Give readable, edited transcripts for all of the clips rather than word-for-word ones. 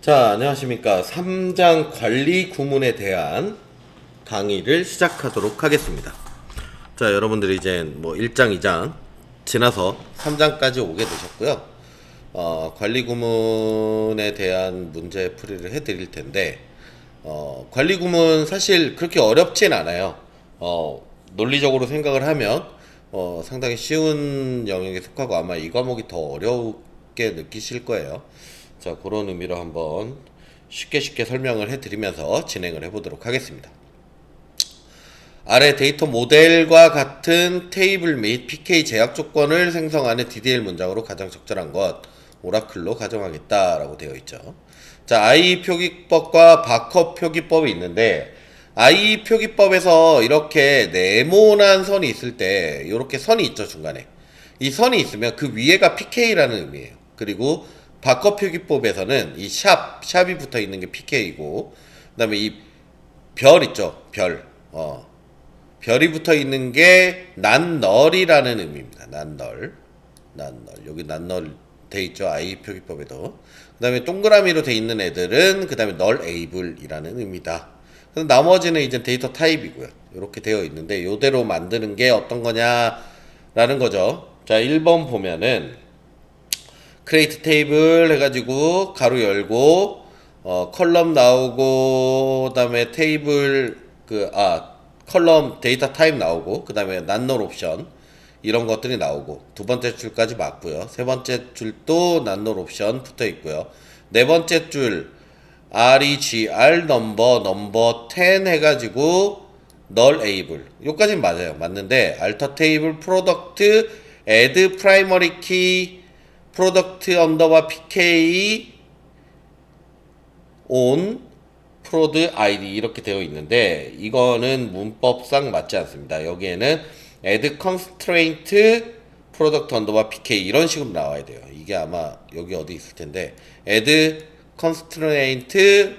자, 안녕하십니까. 3장 관리 구문에 대한 강의를 시작하도록 하겠습니다. 자, 여러분들이 이제 뭐 1장, 2장 지나서 3장까지 오게 되셨고요. 관리 구문에 대한 문제 풀이를 해드릴 텐데, 관리 구문 사실 그렇게 어렵진 않아요. 논리적으로 생각을 하면, 상당히 쉬운 영역에 속하고 아마 이 과목이 더 어렵게 느끼실 거예요. 자, 그런 의미로 한번 쉽게 설명을 해드리면서 진행을 해보도록 하겠습니다. 아래 데이터 모델과 같은 테이블 및 PK 제약 조건을 생성하는 DDL 문장으로 가장 적절한 것 오라클로 가정하겠다라고 되어 있죠. 자, I 표기법과 바커 표기법이 있는데 I 표기법에서 이렇게 네모난 선이 있을 때 이렇게 선이 있죠, 중간에. 이 선이 있으면 그 위에가 PK라는 의미예요. 그리고 바커 표기법에서는 이 샵이 붙어 있는 게 PK이고, 그 다음에 이 별 있죠, 별. 별이 붙어 있는 게 난널이라는 의미입니다. 난널. 여기 난널 돼 있죠, I 표기법에도. 그 다음에 동그라미로 돼 있는 애들은 그 다음에 널 에이블이라는 의미다. 그래서 나머지는 이제 데이터 타입이고요. 이렇게 되어 있는데, 요대로 만드는 게 어떤 거냐라는 거죠. 자, 1번 보면은, 크리에이트 테이블 해가지고 가로 열고 컬럼 나오고, 그다음에 테이블 컬럼 데이터 타입 나오고, 그다음에 난널 옵션 이런 것들이 나오고, 두 번째 줄까지 맞고요. 세 번째 줄도 난널 옵션 붙어 있고요. 네 번째 줄 REGR 넘버 10 해가지고 널 에이블 요까지는 맞아요. 맞는데 알터 테이블 프로덕트 애드 프라이머리 키 프로덕트 언더바 PK 온 프로드 아이디 이렇게 되어 있는데, 이거는 문법상 맞지 않습니다. 여기에는 add constraint product 언더바 PK 이런 식으로 나와야 돼요. 이게 아마 여기 어디 있을 텐데, add constraint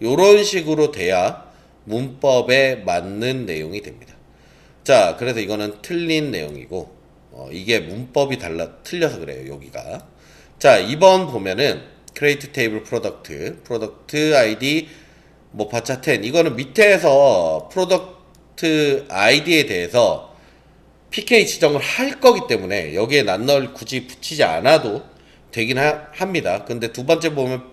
요런 식으로 돼야 문법에 맞는 내용이 됩니다. 자, 그래서 이거는 틀린 내용이고, 이게 문법이 틀려서 그래요, 여기가. 자, 2번 보면은 create table product id 뭐 바차 10 이거는 밑에서 product id에 대해서 PK 지정을 할 거기 때문에 여기에 난널 굳이 붙이지 않아도 되긴 합니다. 근데 두 번째 보면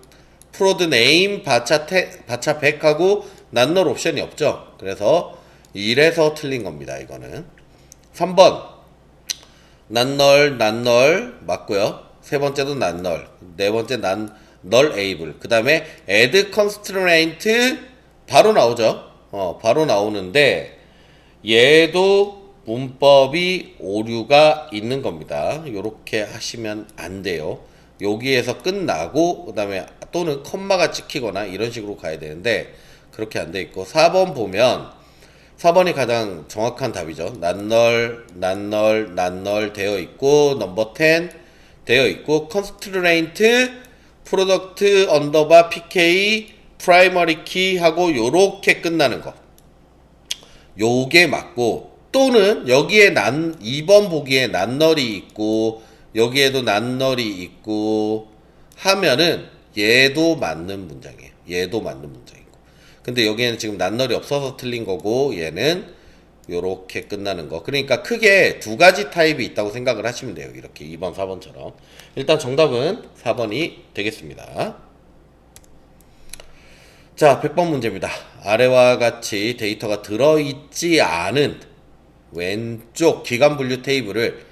prod name 바차 100하고 난널 옵션이 없죠. 그래서 이래서 틀린 겁니다, 이거는. 3번 난널 맞고요. 세 번째도 난널, 네 번째 널 에이블. 그 다음에 add constraint 바로 나오죠. 바로 나오는데 얘도 문법이 오류가 있는 겁니다. 요렇게 하시면 안 돼요. 여기에서 끝나고 그 다음에 또는 콤마가 찍히거나 이런 식으로 가야 되는데 그렇게 안 돼 있고, 4번 보면 4번이 가장 정확한 답이죠. 난널 되어 있고, 넘버 10 되어 있고, constraint product 언더바 PK primary key 하고 요렇게 끝나는 거. 요게 맞고, 또는 여기에 2번 보기에 난널이 있고, 여기에도 난널이 있고 하면은 얘도 맞는 문장이에요. 얘도 맞는 문장이고. 근데 여기에는 지금 난널이 없어서 틀린 거고, 얘는 요렇게 끝나는 거. 그러니까 크게 두 가지 타입이 있다고 생각을 하시면 돼요. 이렇게 2번, 4번처럼. 일단 정답은 4번이 되겠습니다. 자, 100번 문제입니다. 아래와 같이 데이터가 들어있지 않은 왼쪽 기간 분류 테이블을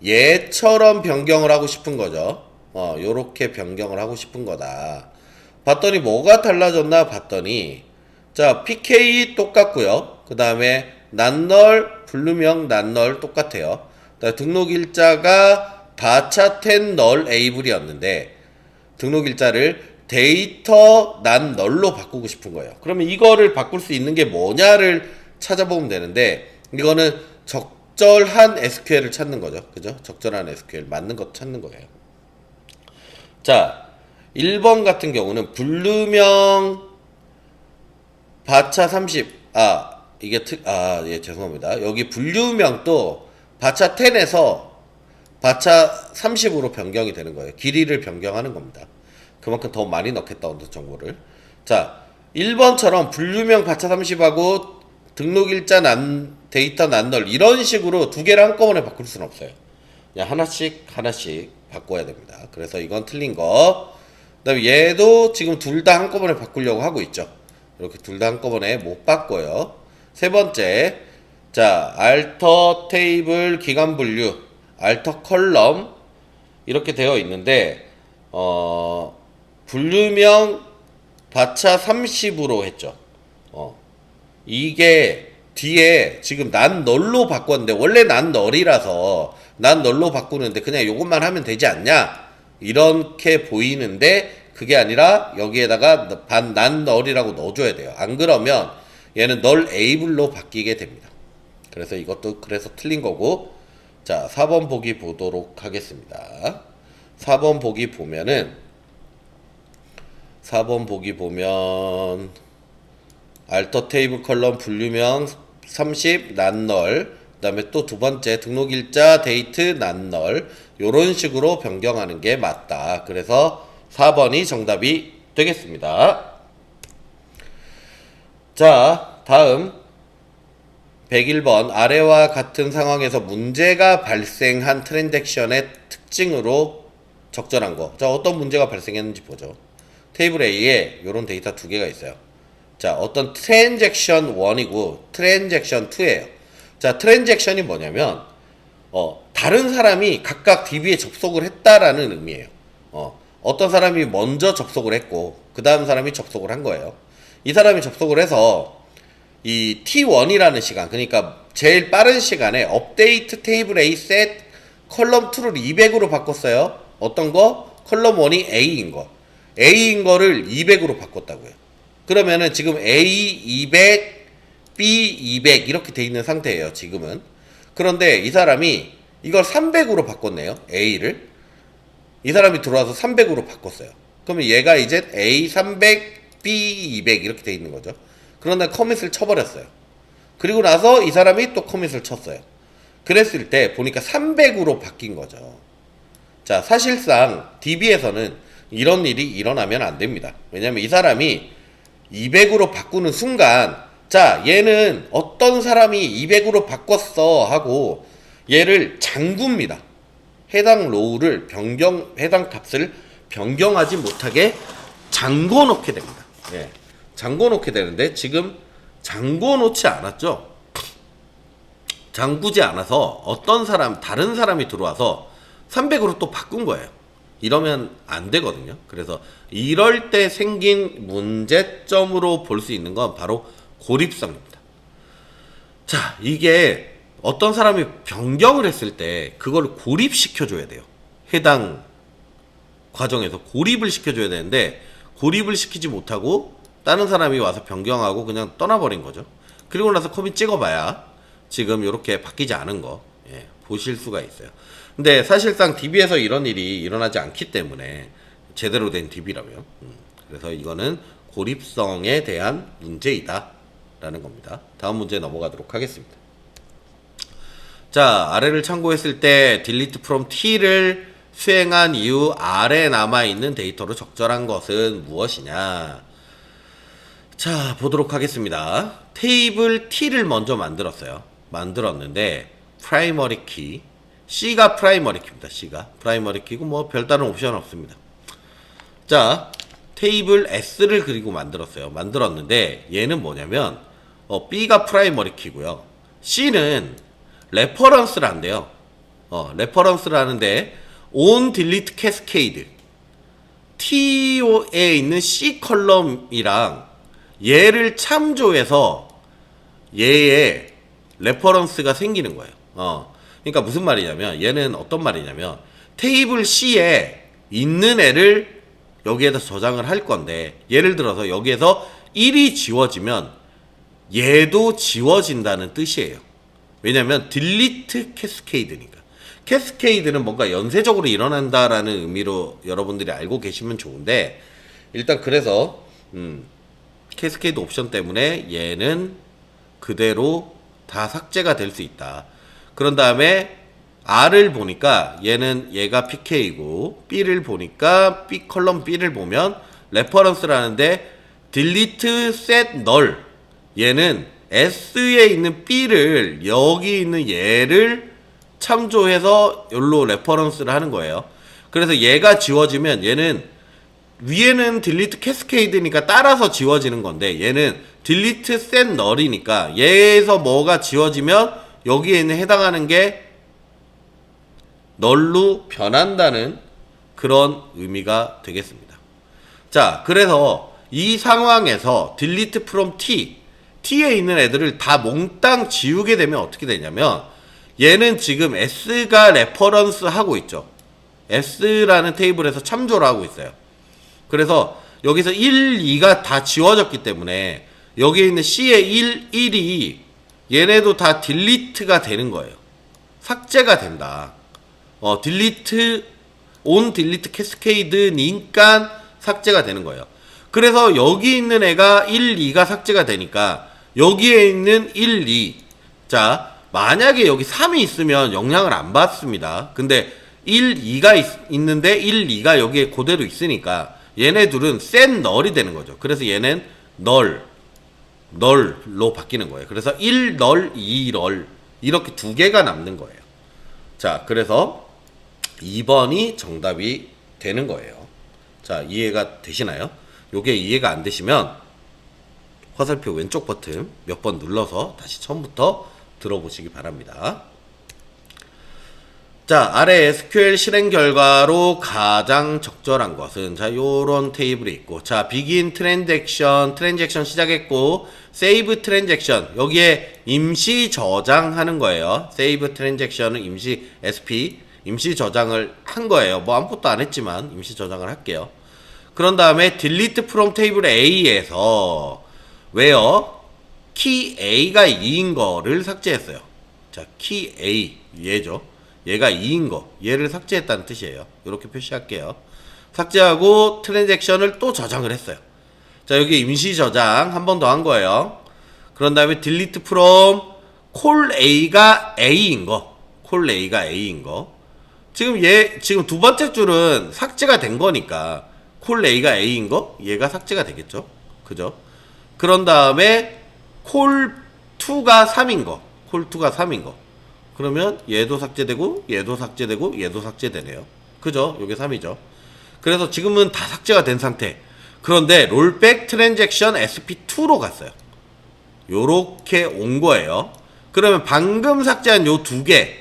얘처럼 변경을 하고 싶은 거죠. 요렇게 변경을 하고 싶은 거다. 봤더니 뭐가 달라졌나 봤더니, 자, PK 똑같고요. 그 다음에 난널, 분류명 난널 똑같아요. 등록일자가 바차10 널 에이블이었는데 등록일자를 데이터 난널로 바꾸고 싶은 거예요. 그러면 이거를 바꿀 수 있는 게 뭐냐를 찾아보면 되는데, 이거는 적절한 SQL을 찾는 거죠. 그죠? 적절한 SQL 맞는 것 찾는 거예요. 자, 1번 같은 경우는 분류명 바차 30 예, 죄송합니다. 여기 분류명도 바차 10에서 바차 30으로 변경이 되는 거예요. 길이를 변경하는 겁니다. 그만큼 더 많이 넣겠다, 언더 정보를. 자, 1번처럼 분류명 바차 30하고 등록일자 데이터 난널 이런 식으로 두 개를 한꺼번에 바꿀 수는 없어요. 그냥 하나씩 바꿔야 됩니다. 그래서 이건 틀린 거. 그다음에 얘도 지금 둘 다 한꺼번에 바꾸려고 하고 있죠. 이렇게 둘 다 한꺼번에 못 바꿔요. 세 번째, 자, 알터 테이블 기간 분류, 알터 컬럼 이렇게 되어 있는데 분류명 바차 30으로 했죠. 이게 뒤에 지금 난 널로 바꿨는데 원래 난 널이라서 난 널로 바꾸는데 그냥 요것만 하면 되지 않냐 이렇게 보이는데 그게 아니라 여기에다가 난 널이라고 넣어줘야 돼요. 안 그러면 얘는 널 에이블로 바뀌게 됩니다. 그래서 이것도 그래서 틀린 거고. 자, 4번 보기 보도록 하겠습니다. 4번 보기 보면 알터 테이블 컬럼 분류명 30 난널, 그 다음에 또 두 번째 등록일자 데이트 난널 요런 식으로 변경하는 게 맞다. 그래서 4번이 정답이 되겠습니다. 자, 다음 101번 아래와 같은 상황에서 문제가 발생한 트랜잭션의 특징으로 적절한 거. 자, 어떤 문제가 발생했는지 보죠. 테이블 A에 요런 데이터 두 개가 있어요. 자, 어떤 트랜잭션 1이고 트랜잭션 2예요. 자, 트랜잭션이 뭐냐면 다른 사람이 각각 DB에 접속을 했다라는 의미예요. 어떤 사람이 먼저 접속을 했고 그 다음 사람이 접속을 한 거예요. 이 사람이 접속을 해서 이 T1이라는 시간, 그러니까 제일 빠른 시간에 업데이트 테이블 A 셋 컬럼 2를 200으로 바꿨어요. 어떤 거? 컬럼 1이 A인 거. A인 거를 200으로 바꿨다고요. 그러면은 지금 A 200, B 200 이렇게 돼 있는 상태예요, 지금은. 그런데 이 사람이 이걸 300으로 바꿨네요, A를. 이 사람이 들어와서 300으로 바꿨어요. 그러면 얘가 이제 A 300, B 200 이렇게 돼 있는 거죠. 그런데 커밋을 쳐버렸어요. 그리고 나서 이 사람이 또 커밋을 쳤어요. 그랬을 때 보니까 300으로 바뀐 거죠. 자, 사실상 DB에서는 이런 일이 일어나면 안 됩니다. 왜냐면 이 사람이 200으로 바꾸는 순간, 자, 얘는 어떤 사람이 200으로 바꿨어 하고 얘를 잠굽니다. 해당 로우를 해당 값을 변경하지 못하게 잠궈 놓게 됩니다. 예. 잠궈 놓게 되는데 지금 잠궈 놓지 않았죠. 잠그지 않아서 다른 사람이 들어와서 300으로 또 바꾼 거예요. 이러면 안 되거든요. 그래서 이럴 때 생긴 문제점으로 볼 수 있는 건 바로 고립성입니다. 자, 이게 어떤 사람이 변경을 했을 때 그걸 고립시켜줘야 돼요. 해당 과정에서 고립을 시켜줘야 되는데 고립을 시키지 못하고 다른 사람이 와서 변경하고 그냥 떠나버린 거죠. 그리고 나서 커밋 찍어봐야 지금 이렇게 바뀌지 않은 거 보실 수가 있어요. 근데 사실상 DB에서 이런 일이 일어나지 않기 때문에 제대로 된 DB라면 그래서 이거는 고립성에 대한 문제이다 라는 겁니다. 다음 문제 넘어가도록 하겠습니다. 자, 아래를 참고했을 때 delete from T를 수행한 이후 아래 남아있는 데이터로 적절한 것은 무엇이냐. 자, 보도록 하겠습니다. 테이블 T를 먼저 만들었는데 프라이머리 키, C가 프라이머리 키입니다. C가 프라이머리 키고 뭐 별다른 옵션 없습니다. 자, 테이블 S를 그리고 만들었는데 얘는 뭐냐면 B가 프라이머리 키고요. C는 레퍼런스를 한대요. 레퍼런스를 하는데 on delete cascade T에 있는 C 컬럼이랑 얘를 참조해서 얘의 레퍼런스가 생기는 거예요. 그러니까 무슨 말이냐면 얘는 어떤 말이냐면 테이블 C에 있는 애를 여기에다 저장을 할 건데 예를 들어서 여기에서 1이 지워지면 얘도 지워진다는 뜻이에요. 왜냐면 delete cascade니까. 캐스케이드는 뭔가 연쇄적으로 일어난다라는 의미로 여러분들이 알고 계시면 좋은데 일단 그래서 캐스케이드 옵션 때문에 얘는 그대로 다 삭제가 될 수 있다. 그런 다음에 R을 보니까 얘가 PK이고 B를 보니까 B 컬럼 B를 보면 레퍼런스라는데 delete set null 얘는 S에 있는 B를 여기 있는 얘를 참조해서 여기로 레퍼런스를 하는 거예요. 그래서 얘가 지워지면 얘는 위에는 delete cascade니까 따라서 지워지는 건데 얘는 delete set null이니까 얘에서 뭐가 지워지면 여기에 있는 해당하는 게 널로 변한다는 그런 의미가 되겠습니다. 자, 그래서 이 상황에서 delete from T에 있는 애들을 다 몽땅 지우게 되면 어떻게 되냐면 얘는 지금 S가 레퍼런스 하고 있죠. S라는 테이블에서 참조를 하고 있어요. 그래서 여기서 1, 2가 다 지워졌기 때문에 여기에 있는 C의 1이 얘네도 다 딜리트가 되는 거예요. 삭제가 된다. 딜리트 온 딜리트 캐스케이드니까 삭제가 되는 거예요. 그래서 여기 있는 애가 1, 2가 삭제가 되니까 여기에 있는 1, 2. 자, 만약에 여기 3이 있으면 영향을 안 받습니다. 근데 1, 2가 있는데 1, 2가 여기에 그대로 있으니까 얘네 둘은 센 널이 되는 거죠. 그래서 얘는 널로 바뀌는 거예요. 그래서 1, 널, 2, 널 이렇게 두 개가 남는 거예요. 자, 그래서 2번이 정답이 되는 거예요. 자, 이해가 되시나요? 요게 이해가 안 되시면 화살표 왼쪽 버튼 몇 번 눌러서 다시 처음부터 들어보시기 바랍니다. 자, 아래 SQL 실행 결과로 가장 적절한 것은 자, 요런 테이블이 있고 자, begin 트랜잭션 시작했고 save 트랜잭션 여기에 임시 저장하는 거예요. save 트랜잭션은 임시 SP 임시 저장을 한 거예요. 뭐 아무것도 안 했지만 임시 저장을 할게요. 그런 다음에 delete from table A에서 where key A가 2인 거를 삭제했어요. 자, key A 얘죠. 얘가 2인 거 얘를 삭제했다는 뜻이에요. 이렇게 표시할게요. 삭제하고 트랜잭션을 또 저장을 했어요. 자, 여기 임시 저장 한 번 더 한 거예요. 그런 다음에 delete from call A가 A인 거 call A가 A인 거 지금 두 번째 줄은 삭제가 된 거니까 콜 A가 A인 거 얘가 삭제가 되겠죠. 그죠? 그런 다음에 콜 2가 3인 거 콜 2가 3인 거 그러면 얘도 삭제되고 얘도 삭제되고 얘도 삭제되네요. 그죠? 요게 3이죠. 그래서 지금은 다 삭제가 된 상태. 그런데 롤백 트랜잭션 SP2로 갔어요. 요렇게 온 거예요. 그러면 방금 삭제한 요 두 개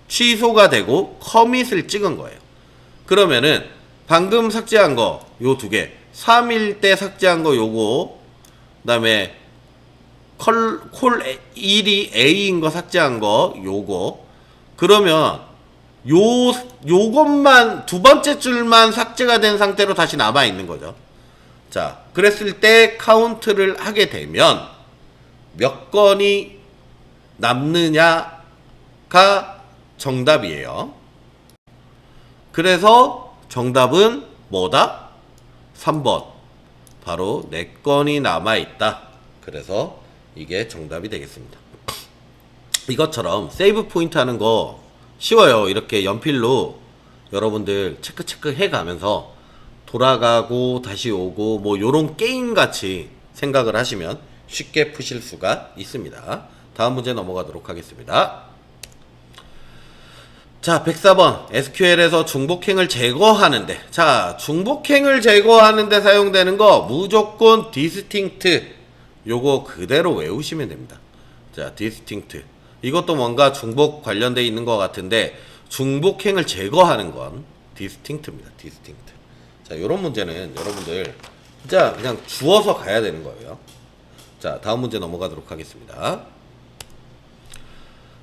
취소가 되고 커밋을 찍은 거예요. 그러면은 방금 삭제한 거 요 두 개 3일 때 삭제한 거 요거 그다음에 콜 1이 A인 거 삭제한 거 요거 그러면 요것만 두 번째 줄만 삭제가 된 상태로 다시 남아 있는 거죠. 자, 그랬을 때 카운트를 하게 되면 몇 건이 남느냐가 정답이에요. 그래서 정답은 뭐다? 3번. 바로 4건이 남아있다. 그래서 이게 정답이 되겠습니다. 이것처럼 세이브 포인트 하는 거 쉬워요. 이렇게 연필로 여러분들 체크 해가면서 돌아가고 다시 오고 뭐 요런 게임 같이 생각을 하시면 쉽게 푸실 수가 있습니다. 다음 문제 넘어가도록 하겠습니다. 자, 104번 SQL에서 중복행을 제거하는데 자, 중복행을 제거하는데 사용되는 거 무조건 distinct 요거 그대로 외우시면 됩니다. 자, distinct 이것도 뭔가 중복 관련돼 있는 것 같은데 중복행을 제거하는 건 distinct입니다. distinct. 자, 요런 문제는 여러분들 진짜 그냥 주워서 가야 되는 거예요. 자, 다음 문제 넘어가도록 하겠습니다.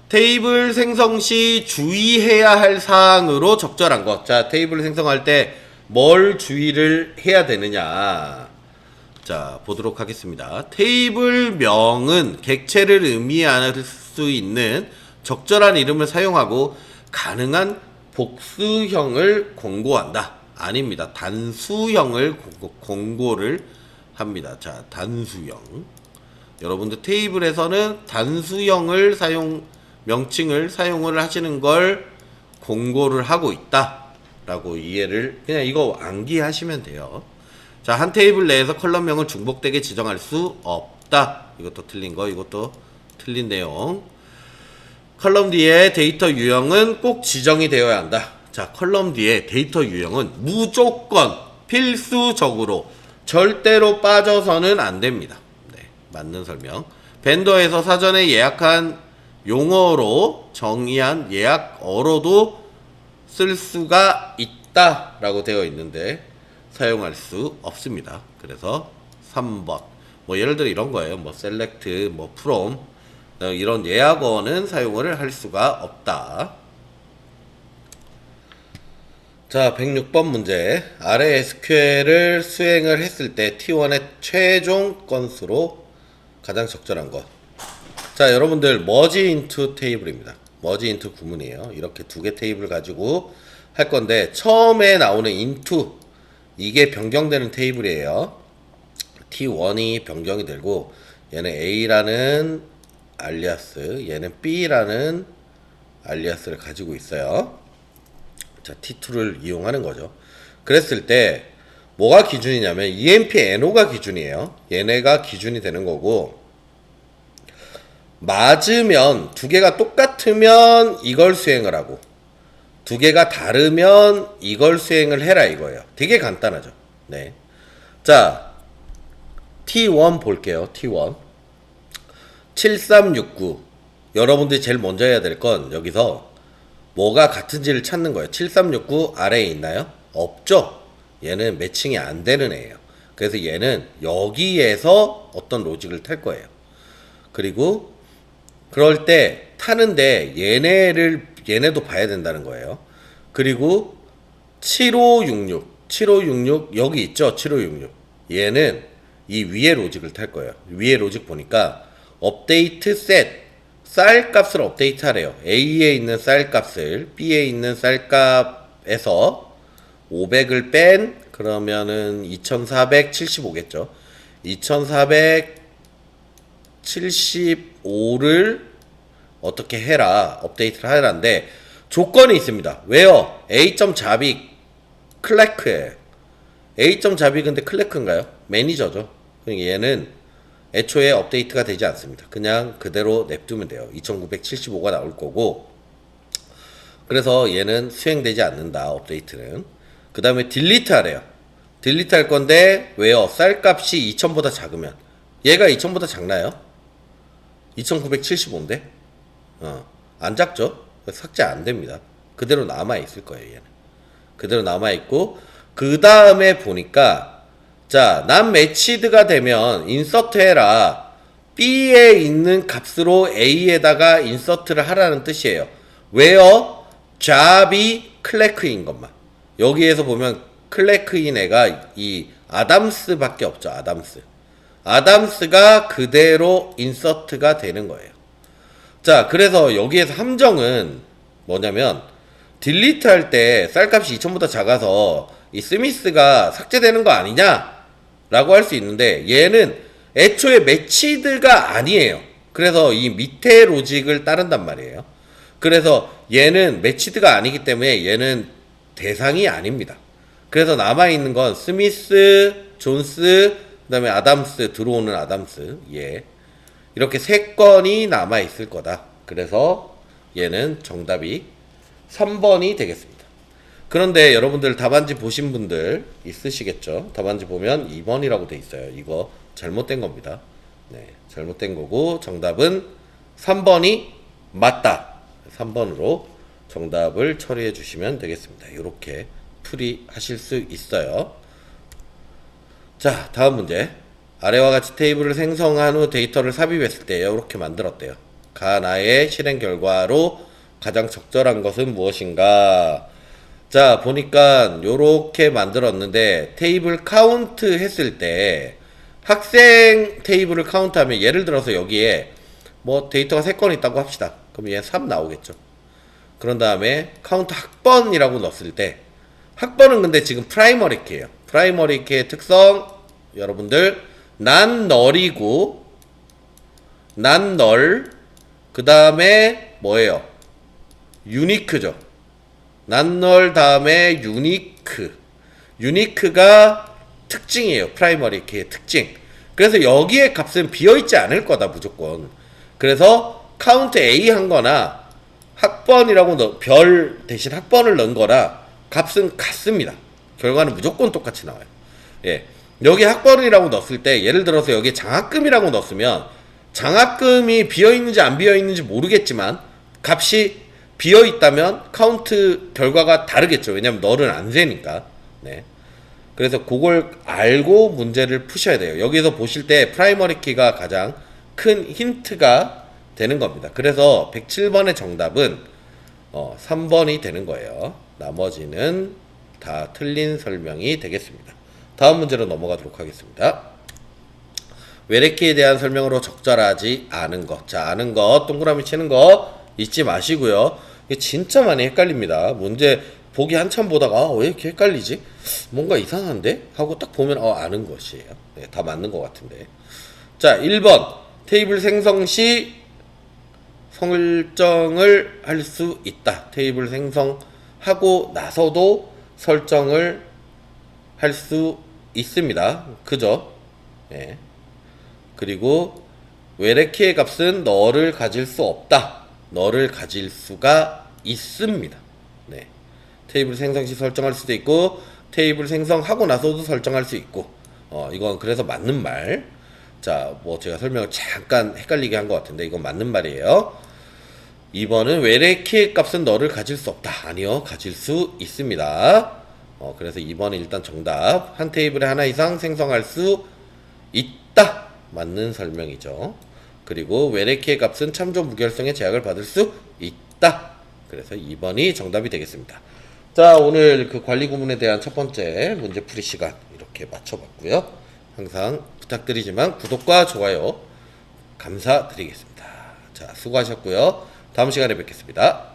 테이블 생성 시 주의해야 할 사항으로 적절한 것. 자, 테이블 생성할 때 뭘 주의를 해야 되느냐. 자, 보도록 하겠습니다. 테이블명은 객체를 의미할 수 있는 적절한 이름을 사용하고 가능한 복수형을 권고한다. 아닙니다. 단수형을 권고를 합니다. 자, 단수형. 여러분들 테이블에서는 단수형을 명칭을 사용을 하시는 걸 공고를 하고 있다 라고 이해를, 그냥 이거 암기하시면 돼요. 자, 한 테이블 내에서 컬럼명을 중복되게 지정할 수 없다. 이것도 틀린 거, 이것도 틀린 내용. 컬럼 뒤에 데이터 유형은 꼭 지정이 되어야 한다. 자, 컬럼 뒤에 데이터 유형은 무조건 필수적으로 절대로 빠져서는 안 됩니다. 네, 맞는 설명. 벤더에서 사전에 예약한 용어로 정의한 예약어로도 쓸 수가 있다 라고 되어 있는데 사용할 수 없습니다. 그래서 3번 뭐 예를 들어 이런 거예요. 뭐 select, 뭐 from 이런 예약어는 사용을 할 수가 없다. 자, 106번 문제. 아래 SQL을 수행을 했을 때 T1의 최종 건수로 가장 적절한 것. 자, 여러분들 merge into 테이블입니다. merge into 구문이에요. 이렇게 두 개 테이블 가지고 할 건데 처음에 나오는 into 이게 변경되는 테이블이에요. T1이 변경이 되고 얘는 A라는 알리아스, 얘는 B라는 알리아스를 가지고 있어요. 자, T2를 이용하는 거죠. 그랬을 때 뭐가 기준이냐면 EMP-NO가 기준이에요. 얘네가 기준이 되는 거고, 맞으면 두 개가 똑같으면 이걸 수행을 하고 두 개가 다르면 이걸 수행을 해라 이거예요. 되게 간단하죠. 네. 자, T1 볼게요. T1 7369. 여러분들이 제일 먼저 해야 될 건 여기서 뭐가 같은지를 찾는 거예요. 7369 아래에 있나요? 없죠. 얘는 매칭이 안 되는 애예요. 그래서 얘는 여기에서 어떤 로직을 탈 거예요. 그리고 그럴 때 타는데 얘네도 봐야 된다는 거예요. 그리고 7566 여기 있죠. 7566 얘는 이 위에 로직을 탈 거예요. 위에 로직 보니까 업데이트 셋 쌀 값을 업데이트 하래요. A에 있는 쌀 값을 B에 있는 쌀 값에서 500을 뺀 그러면은 2475겠죠. 2475를 어떻게 해라, 업데이트를 하라는데 조건이 있습니다. 왜요? A.자빅 클래크예요. A.자빅 근데 클래크인가요? 매니저죠. 그러니까 얘는 애초에 업데이트가 되지 않습니다. 그냥 그대로 냅두면 돼요. 2975가 나올 거고, 그래서 얘는 수행되지 않는다, 업데이트는. 그 다음에 딜리트 하래요. 딜리트 할 건데 왜요? 쌀값이 2000보다 작으면. 얘가 2000보다 작나요? 2975인데 안 작죠? 삭제 안 됩니다. 그대로 남아 있을 거예요. 얘는 그대로 남아 있고, 그 다음에 보니까 자, 난 매치드가 되면 인서트 해라. B에 있는 값으로 A에다가 인서트를 하라는 뜻이에요. 왜요? 잡이 클래크인 것만. 여기에서 보면 클래크인 애가 이 아담스 밖에 없죠. 아담스가 그대로 인서트가 되는 거예요. 자, 그래서 여기에서 함정은 뭐냐면 딜리트 할 때 쌀값이 2000보다 작아서 이 스미스가 삭제되는 거 아니냐 라고 할 수 있는데 얘는 애초에 매치드가 아니에요. 그래서 이 밑에 로직을 따른단 말이에요. 그래서 얘는 매치드가 아니기 때문에 얘는 대상이 아닙니다. 그래서 남아있는 건 스미스, 존스, 그 다음에 아담스, 들어오는 아담스, 예, 이렇게 세 건이 남아있을 거다. 그래서 얘는 정답이 3번이 되겠습니다. 그런데 여러분들 답안지 보신 분들 있으시겠죠? 답안지 보면 2번이라고 돼 있어요. 이거 잘못된 겁니다. 네, 잘못된 거고 정답은 3번이 맞다. 3번으로 정답을 처리해 주시면 되겠습니다. 이렇게 풀이하실 수 있어요. 자, 다음 문제. 아래와 같이 테이블을 생성한 후 데이터를 삽입했을 때 이렇게 만들었대요. 가나의 실행 결과로 가장 적절한 것은 무엇인가? 자, 보니까 요렇게 만들었는데 테이블 카운트 했을 때 학생 테이블을 카운트하면 예를 들어서 여기에 뭐 데이터가 3건 있다고 합시다. 그럼 얘 3 나오겠죠. 그런 다음에 카운트 학번이라고 넣었을 때 학번은 근데 지금 프라이머리 키예요. 프라이머리 키의 특성 여러분들 난 널이고 난 널 그 다음에 뭐예요? 유니크죠. 난널 다음에 유니크. 유니크가 특징이에요. 프라이머리 키의 특징. 그래서 여기에 값은 비어있지 않을 거다 무조건. 그래서 카운트 A 한 거나 학번이라고 별 대신 학번을 넣은 거라 값은 같습니다. 결과는 무조건 똑같이 나와요. 예. 여기 학번이라고 넣었을 때 예를 들어서 여기 장학금이라고 넣었으면 장학금이 비어있는지 안 비어있는지 모르겠지만 값이 비어있다면 카운트 결과가 다르겠죠. 왜냐면 널은 안 세니까. 네. 그래서 그걸 알고 문제를 푸셔야 돼요. 여기서 보실 때 프라이머리 키가 가장 큰 힌트가 되는 겁니다. 그래서 107번의 정답은 3번이 되는 거예요. 나머지는 다 틀린 설명이 되겠습니다. 다음 문제로 넘어가도록 하겠습니다. 외래키에 대한 설명으로 적절하지 않은 것. 자, 아는 것, 동그라미 치는 거 잊지 마시고요. 이게 진짜 많이 헷갈립니다. 문제 보기 한참 보다가 왜 이렇게 헷갈리지? 뭔가 이상한데? 하고 딱 보면 아는 것이에요. 네, 다 맞는 것 같은데. 자, 1번 테이블 생성 시 설정을 할 수 있다. 테이블 생성하고 나서도 설정을 할 수 있습니다. 그죠? 네. 그리고 외래키의 값은 너를 가질 수 없다. 너를 가질 수가 있습니다. 네. 테이블 생성 시 설정할 수도 있고 테이블 생성하고 나서도 설정할 수 있고 이건 그래서 맞는 말. 자, 뭐 제가 설명을 잠깐 헷갈리게 한 것 같은데 이건 맞는 말이에요. 2번은 외래키의 값은 너를 가질 수 없다. 아니요, 가질 수 있습니다. 그래서 2번은 일단 정답. 한 테이블에 하나 이상 생성할 수 있다. 맞는 설명이죠. 그리고 외래키의 값은 참조 무결성의 제약을 받을 수 있다. 그래서 2번이 정답이 되겠습니다. 자, 오늘 그 관리 구문에 대한 첫 번째 문제풀이 시간 이렇게 맞춰봤고요. 항상 부탁드리지만 구독과 좋아요 감사드리겠습니다. 자, 수고하셨고요. 다음 시간에 뵙겠습니다.